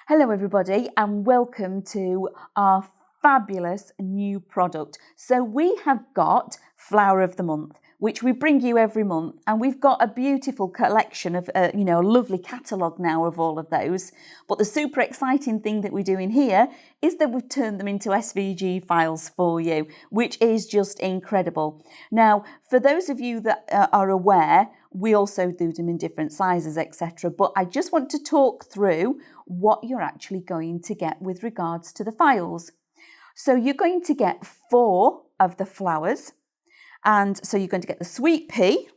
Hello everybody and welcome to our fabulous new product. So we have got Flower of the Month, which we bring you every month, and we've got a beautiful collection of, a lovely catalogue now of all of those. But the super exciting thing that we're doing here is that we've turned them into SVG files for you, which is just incredible. Now, for those of you that are aware, we also do them in different sizes, etc. But I just want to talk through what you're actually going to get with regards to the files. So you're going to get 4 of the flowers. And so you're going to get the sweet pea,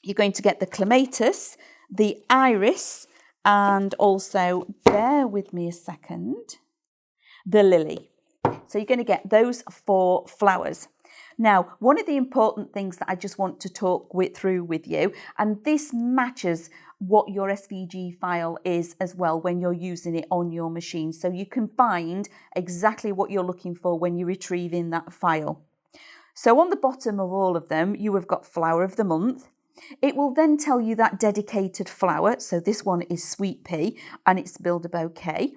you're going to get the clematis, the iris, and also, bear with me a second, the lily. So you're going to get those 4 flowers. Now, one of the important things that I just want to talk through with you, and this matches what your SVG file is as well when you're using it on your machine. So you can find exactly what you're looking for when you're retrieving that file. So on the bottom of all of them, you have got Flower of the Month. It will then tell you that dedicated flower. So this one is Sweet Pea and it's Build a Bouquet.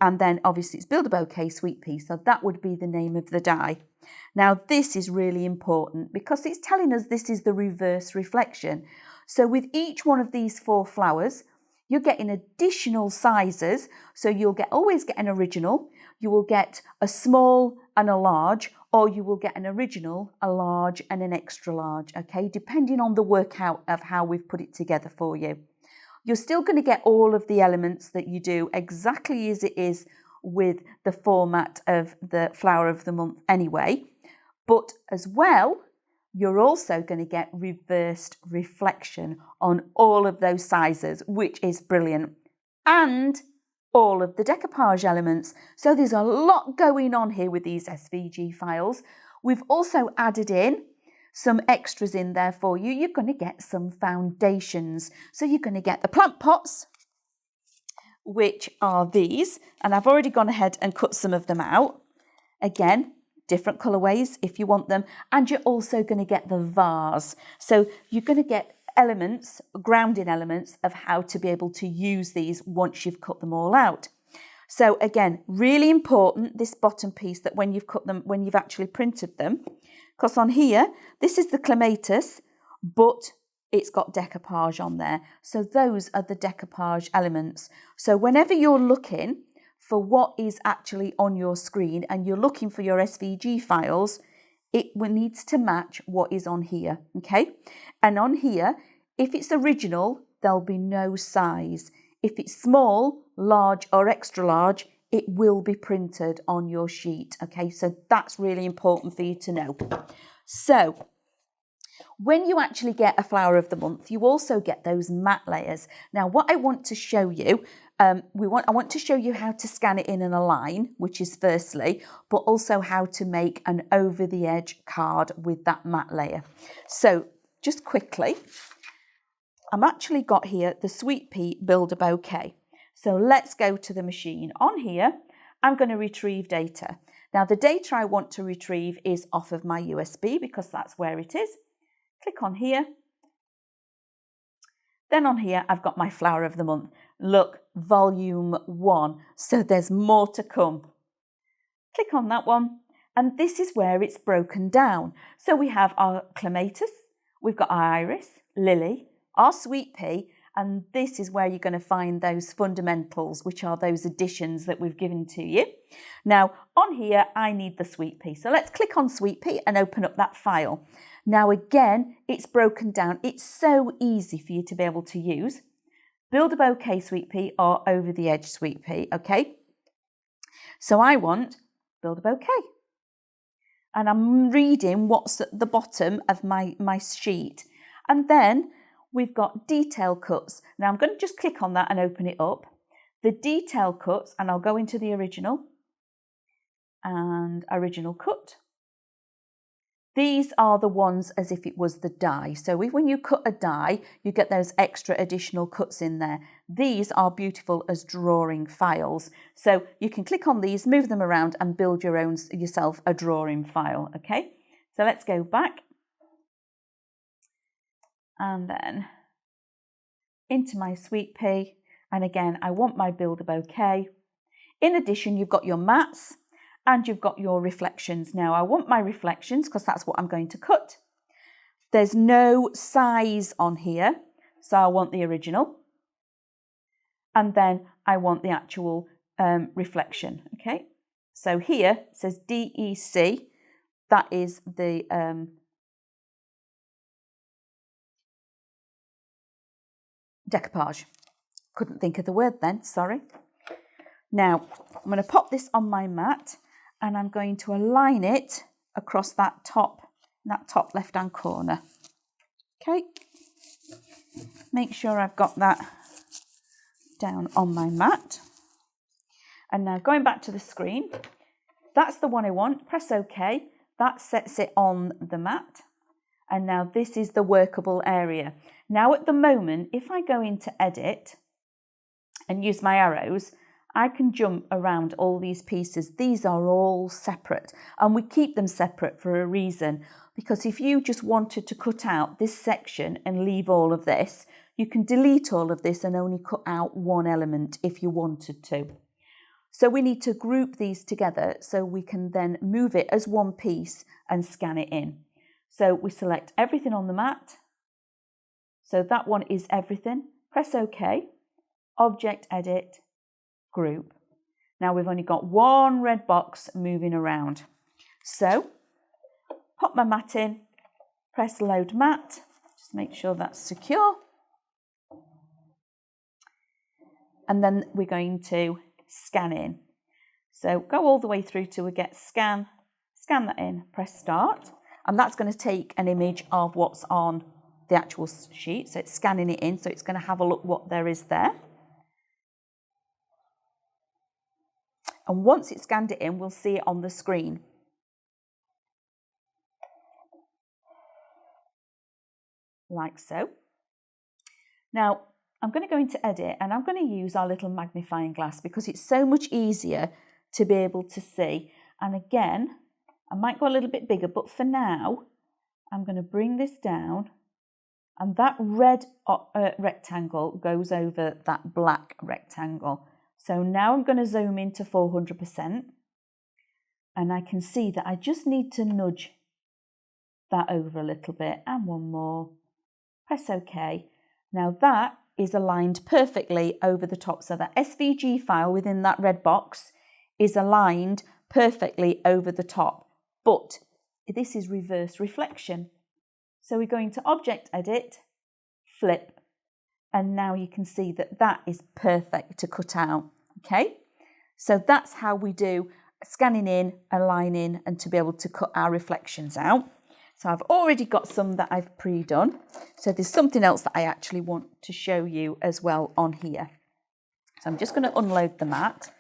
And then obviously it's Build a Bouquet Sweet Pea. So that would be the name of the die. Now this is really important because it's telling us this is the reverse reflection. So with each one of these 4 flowers, you're getting additional sizes. So you'll always get an original. You will get a small and a large, or you will get an original, a large and an extra large, okay, depending on the workout of how we've put it together for you. You're still going to get all of the elements that you do exactly as it is with the format of the Flower of the Month anyway, but as well, you're also going to get reversed reflection on all of those sizes, which is brilliant. And all of the decoupage elements. So there's a lot going on here with these SVG files. We've also added in some extras in there for you. You're going to get some foundations. So you're going to get the plant pots, which are these. And I've already gone ahead and cut some of them out. Again, different colorways if you want them. And you're also going to get the vase. So you're going to get elements, grounding elements of how to be able to use these once you've cut them all out. So again, really important, this bottom piece, that when you've cut them, when you've actually printed them, because on here, this is the clematis, but it's got decoupage on there. So those are the decoupage elements. So whenever you're looking for what is actually on your screen and you're looking for your SVG files, it needs to match what is on here, okay? And on here, if it's original, there'll be no size. If it's small, large or extra large, it will be printed on your sheet, okay? So that's really important for you to know. So when you actually get a Flower of the Month, you also get those matte layers. Now, what I want to show you, I want to show you how to scan it in and align, which is firstly, but also how to make an over the edge card with that matte layer. So just quickly, I'm actually got here the Sweet Pea Build a Bouquet. So let's go to the machine. On here, I'm going to retrieve data. Now the data I want to retrieve is off of my USB because that's where it is. Click on here. Then on here, I've got my Flower of the Month. Look, volume 1. So there's more to come. Click on that one. And this is where it's broken down. So we have our clematis, we've got our iris, lily, our sweet pea, and this is where you're going to find those fundamentals, which are those additions that we've given to you. Now, on here, I need the sweet pea. So let's click on sweet pea and open up that file. Now, again, it's broken down. It's so easy for you to be able to use. Build a Bouquet Sweet Pea or Over the Edge Sweet Pea, okay? So I want Build a Bouquet. And I'm reading what's at the bottom of my sheet. And then we've got detail cuts. Now I'm going to just click on that and open it up. The detail cuts, and I'll go into the original and original cut. These are the ones as if it was the die. So when you cut a die, you get those extra additional cuts in there. These are beautiful as drawing files. So you can click on these, move them around and build yourself a drawing file, okay? So let's go back. And then into my sweet pea. And again, I want my builder bouquet. In addition, you've got your mats and you've got your reflections. Now, I want my reflections because that's what I'm going to cut. There's no size on here, so I want the original. And then I want the actual reflection, okay? So here it says DEC, that is the decoupage. Couldn't think of the word then, sorry. Now, I'm going to pop this on my mat and I'm going to align it across that top left-hand corner. Okay, make sure I've got that down on my mat. And now going back to the screen, that's the one I want. Press OK. That sets it on the mat. And now this is the workable area. Now at the moment, if I go into edit and use my arrows, I can jump around all these pieces. These are all separate and we keep them separate for a reason, because if you just wanted to cut out this section and leave all of this, you can delete all of this and only cut out one element if you wanted to. So we need to group these together so we can then move it as one piece and scan it in. So we select everything on the mat. So that one is everything. Press OK, Object Edit, Group. Now we've only got one red box moving around. So pop my mat in, press Load Mat, just make sure that's secure. And then we're going to scan in. So go all the way through till we get scan that in, press Start. And that's going to take an image of what's on the actual sheet. So it's scanning it in, so it's going to have a look what there is there. And once it's scanned it in, we'll see it on the screen. Like so. Now, I'm going to go into Edit and I'm going to use our little magnifying glass because it's so much easier to be able to see. And again, I might go a little bit bigger, but for now, I'm going to bring this down and that red rectangle goes over that black rectangle. So now I'm going to zoom into 400% and I can see that I just need to nudge that over a little bit and one more. Press OK. Now that is aligned perfectly over the top. So that SVG file within that red box is aligned perfectly over the top. But this is reverse reflection. So we're going to Object Edit, Flip. And now you can see that that is perfect to cut out. Okay. So that's how we do scanning in, aligning, and to be able to cut our reflections out. So I've already got some that I've pre-done. So there's something else that I actually want to show you as well on here. So I'm just going to unload the mat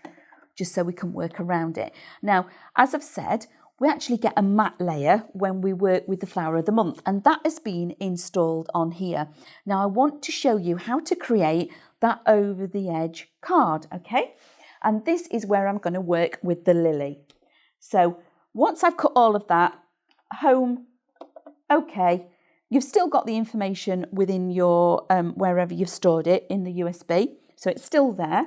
just so we can work around it. Now, as I've said, we actually get a mat layer when we work with the Flower of the Month, and that has been installed on here. Now I want to show you how to create that over the edge card, okay? And this is where I'm going to work with the lily. So once I've cut all of that, home, okay, you've still got the information within your, wherever you've stored it in the USB. So it's still there.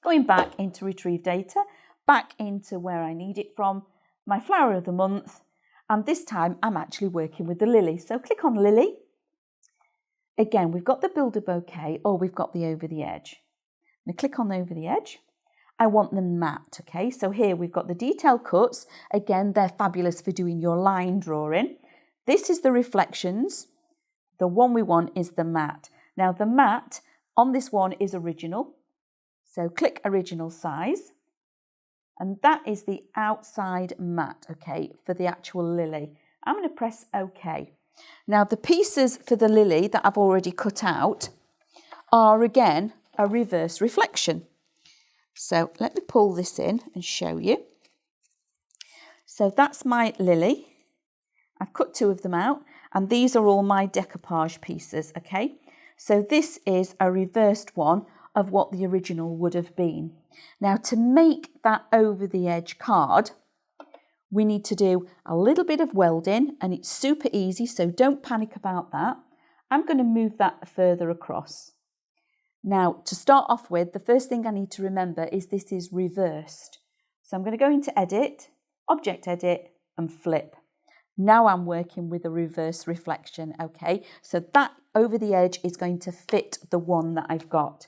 Going back into Retrieve Data, back into where I need it from, my Flower of the Month, and this time I'm actually working with the lily. So click on Lily. Again, we've got the Builder Bouquet or we've got the Over the Edge. Now click on Over the Edge. I want them matte, okay? So here we've got the detail cuts. Again, they're fabulous for doing your line drawing. This is the reflections. The one we want is the matte. Now the matte on this one is original. So click Original Size. And that is the outside matte, okay, for the actual lily. I'm going to press OK. Now the pieces for the lily that I've already cut out are again a reverse reflection. So let me pull this in and show you. So that's my lily. I've cut two of them out and these are all my decoupage pieces, okay? So this is a reversed one of what the original would have been. Now to make that over the edge card, we need to do a little bit of welding and it's super easy, so don't panic about that. I'm going to move that further across. Now, to start off with, the first thing I need to remember is this is reversed. So I'm going to go into Edit, Object Edit, and Flip. Now I'm working with a reverse reflection, okay? So that over the edge is going to fit the one that I've got.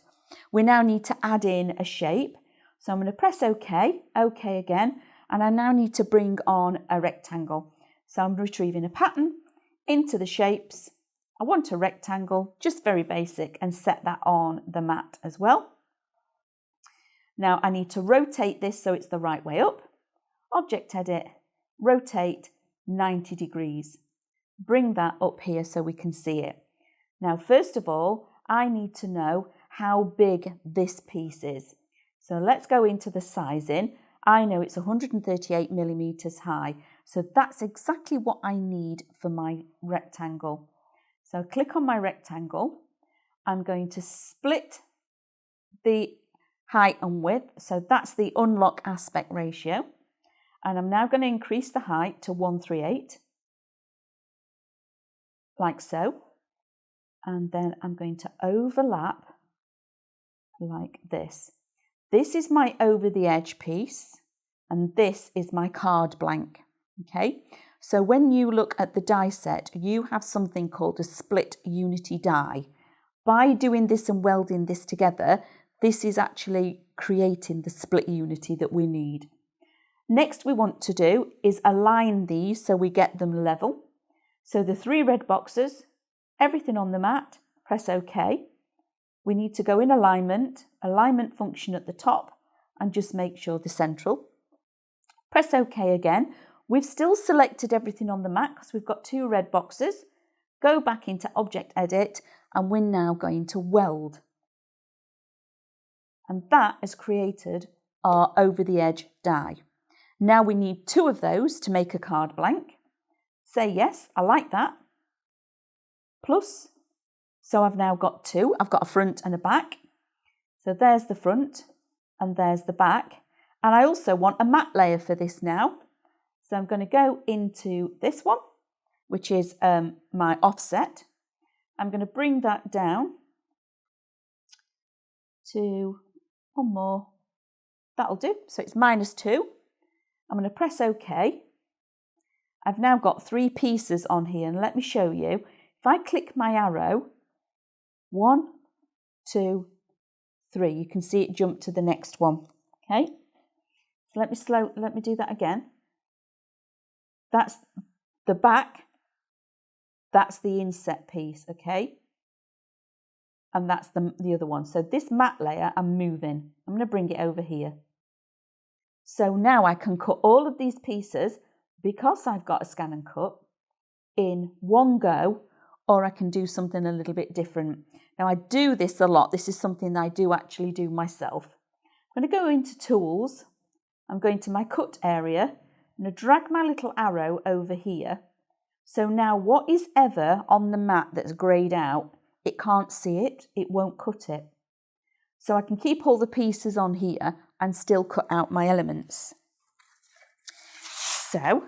We now need to add in a shape. So I'm going to press OK, OK again, and I now need to bring on a rectangle. So I'm retrieving a pattern into the shapes. I want a rectangle, just very basic, and set that on the mat as well. Now I need to rotate this so it's the right way up. Object Edit, rotate 90 degrees. Bring that up here so we can see it. Now, first of all, I need to know how big this piece is. So let's go into the sizing. I know it's 138 millimeters high. So that's exactly what I need for my rectangle. So click on my rectangle. I'm going to split the height and width. So that's the unlock aspect ratio. And I'm now going to increase the height to 138, like so. And then I'm going to overlap like this. This is my over the edge piece, and this is my card blank, okay? So when you look at the die set, you have something called a split unity die. By doing this and welding this together, this is actually creating the split unity that we need. Next we want to do is align these so we get them level. So the 3 red boxes, everything on the mat, press OK. We need to go in alignment function at the top, and just make sure they're central. Press OK again. We've still selected everything on the mat because we've got 2 red boxes. Go back into Object Edit, and we're now going to weld. And that has created our over the edge die. Now we need 2 of those to make a card blank. Say yes, I like that. Plus, so I've now got 2. I've got a front and a back. So there's the front and there's the back. And I also want a matte layer for this now. So I'm going to go into this one, which is my offset. I'm going to bring that down to 1 more. That'll do. So it's -2. I'm going to press OK. I've now got 3 pieces on here, and let me show you. If I click my arrow, 1, 2, 3, you can see it jump to the next one. Okay, so let me do that again. That's the back, that's the inset piece, okay? And that's the other one. So this matte layer, I'm moving. I'm going to bring it over here. So now I can cut all of these pieces, because I've got a scan and cut, in one go, or I can do something a little bit different. Now I do this a lot. This is something that I do actually do myself. I'm going to go into Tools. I'm going to my cut area. I'm going to drag my little arrow over here. So now what is ever on the mat that's greyed out, it can't see it, it won't cut it. So I can keep all the pieces on here and still cut out my elements. So,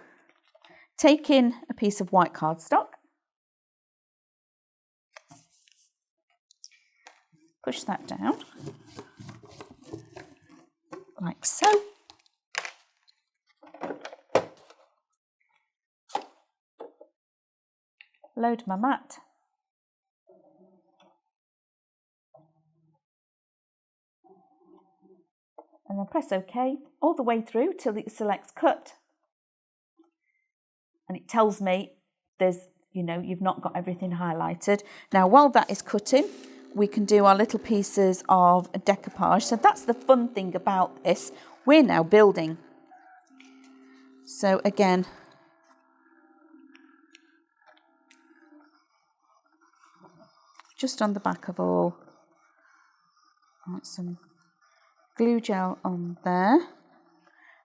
take in a piece of white cardstock. Push that down, like so. Load my mat. And then press OK all the way through till it selects cut. And it tells me you've not got everything highlighted. Now, while that is cutting, we can do our little pieces of decoupage. So that's the fun thing about this. We're now building. So again, just on the back of all, I want some glue gel on there.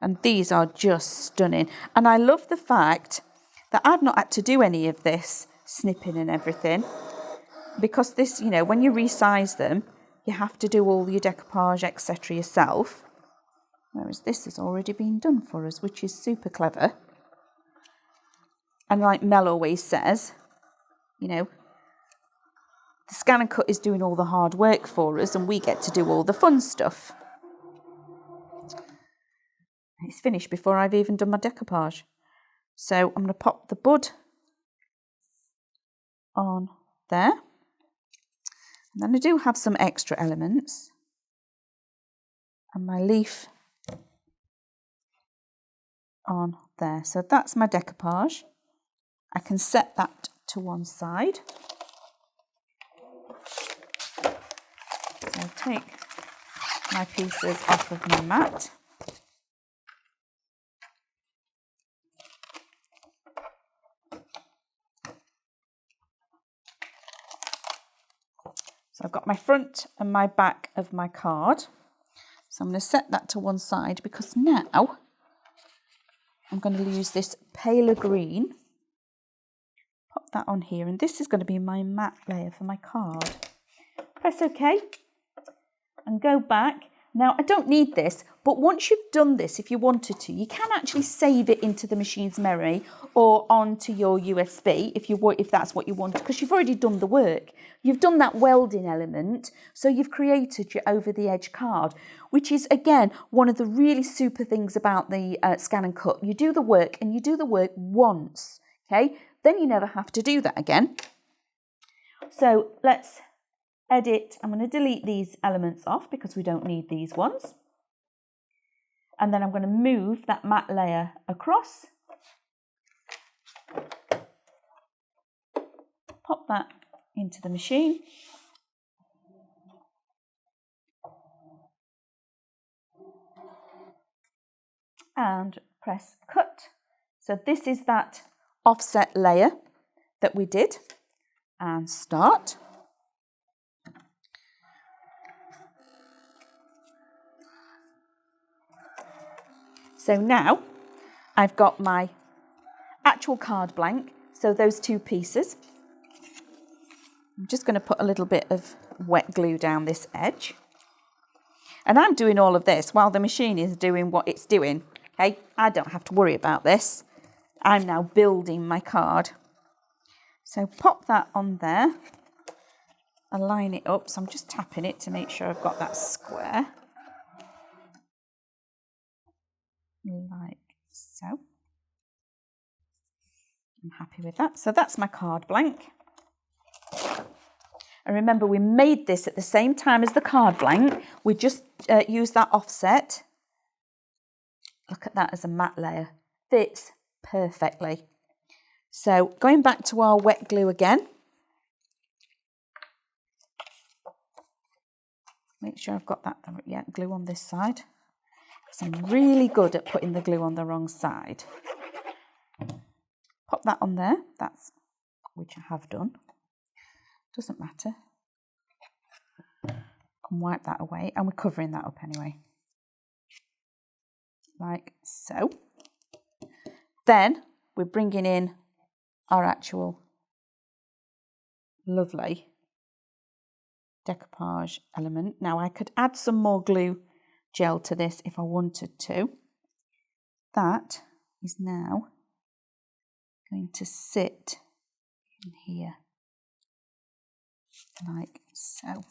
And these are just stunning. And I love the fact that I've not had to do any of this snipping and everything, because this, when you resize them, you have to do all your decoupage, etc. yourself, whereas this has already been done for us, which is super clever. And like Mel always says, The Scan and Cut is doing all the hard work for us and we get to do all the fun stuff. It's finished before I've even done my decoupage. So I'm going to pop the bud on there. And then I do have some extra elements. And my leaf on there. So that's my decoupage. I can set that to one side. So I'll take my pieces off of my mat. So I've got my front and my back of my card. So I'm going to set that to one side because now I'm going to use this paler green. Pop that on here, and this is going to be my matte layer for my card. Press OK and go back. Now I don't need this, but once you've done this, if you wanted to, you can actually save it into the machine's memory or onto your USB if that's what you want, because you've already done the work. You've done that welding element, so you've created your over the edge card, which is again one of the really super things about the Scan and Cut. You do the work and you do the work once, okay? Then you never have to do that again. So let's edit. I'm going to delete these elements off because we don't need these ones. And then I'm going to move that matte layer across. Pop that into the machine. And press cut. So this is that offset layer that we did. And start. So now I've got my actual card blank, so those two pieces. I'm just going to put a little bit of wet glue down this edge. And I'm doing all of this while the machine is doing what it's doing, okay? I don't have to worry about this. I'm now building my card. So pop that on there, align it up. So I'm just tapping it to make sure I've got that square. Like so. I'm happy with that. So that's my card blank. And remember, we made this at the same time as the card blank. We just used that offset. Look at that as a matte layer. Fits perfectly. So going back to our wet glue again. Make sure I've got that glue on this side. So I'm really good at putting the glue on the wrong side. Pop that on there, which I have done. Doesn't matter. Can wipe that away, and we're covering that up anyway. Like so. Then we're bringing in our actual lovely decoupage element. Now I could add some more glue gel to this if I wanted to. That is now going to sit in here like so.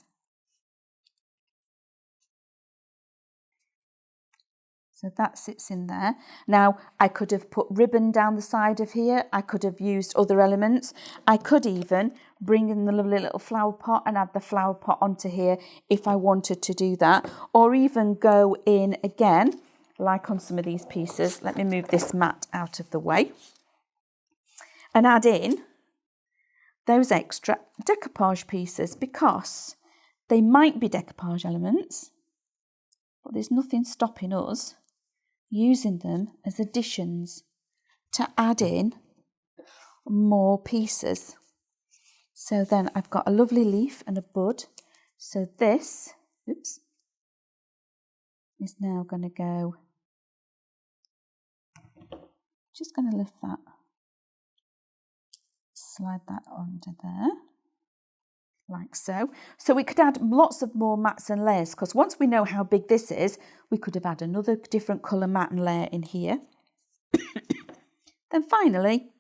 So that sits in there. Now I could have put ribbon down the side of here. I could have used other elements. I could even bring in the lovely little flower pot and add the flower pot onto here if I wanted to do that. Or even go in again, like on some of these pieces. Let me move this mat out of the way. And add in those extra decoupage pieces, because they might be decoupage elements, but there's nothing stopping us using them as additions to add in more pieces. So then I've got a lovely leaf and a bud. So this, oops, is now going to go, just going to lift that, slide that onto there, like so. So we could add lots of more mats and layers, because once we know how big this is, we could have had another different colour mat and layer in here. Then finally,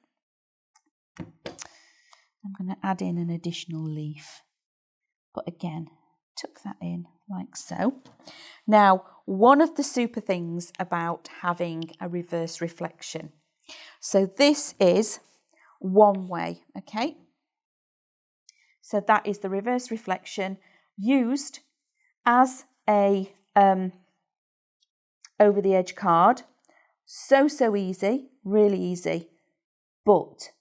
I'm going to add in an additional leaf but again, tuck that in like so. Now, one of the super things about having a reverse reflection. So this is one way, okay? So that is the reverse reflection used as a over the edge card. So easy, really easy. But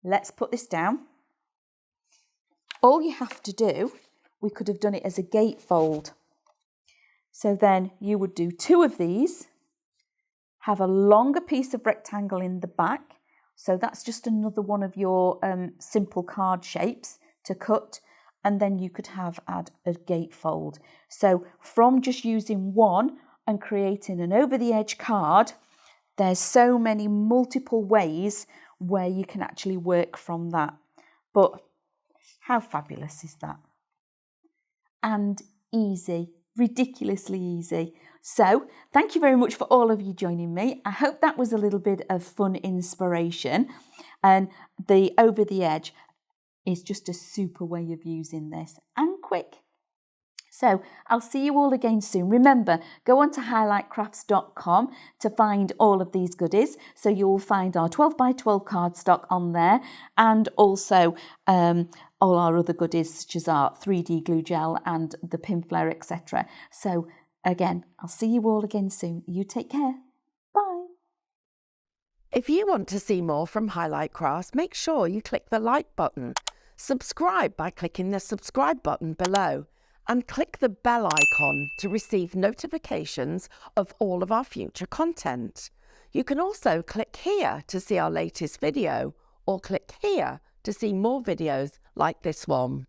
let's put this down. All you have to do, we could have done it as a gatefold. So then you would do 2 of these, have a longer piece of rectangle in the back. So that's just another one of your simple card shapes to cut. And then you could add a gatefold. So from just using one and creating an over the edge card, there's so many multiple ways where you can actually work from that. But how fabulous is that? And easy, ridiculously easy. So thank you very much for all of you joining me. I hope that was a little bit of fun inspiration. And the over the edge is just a super way of using this, and quick. So I'll see you all again soon. Remember, go on to highlightcrafts.com to find all of these goodies. So you'll find our 12x12 cardstock on there, and also all our other goodies such as our 3D glue gel and the pin flare, etc. So again, I'll see you all again soon. You take care. Bye. If you want to see more from Highlight Crafts, make sure you click the like button. Subscribe by clicking the subscribe button below, and click the bell icon to receive notifications of all of our future content. You can also click here to see our latest video, or click here to see more videos like this one.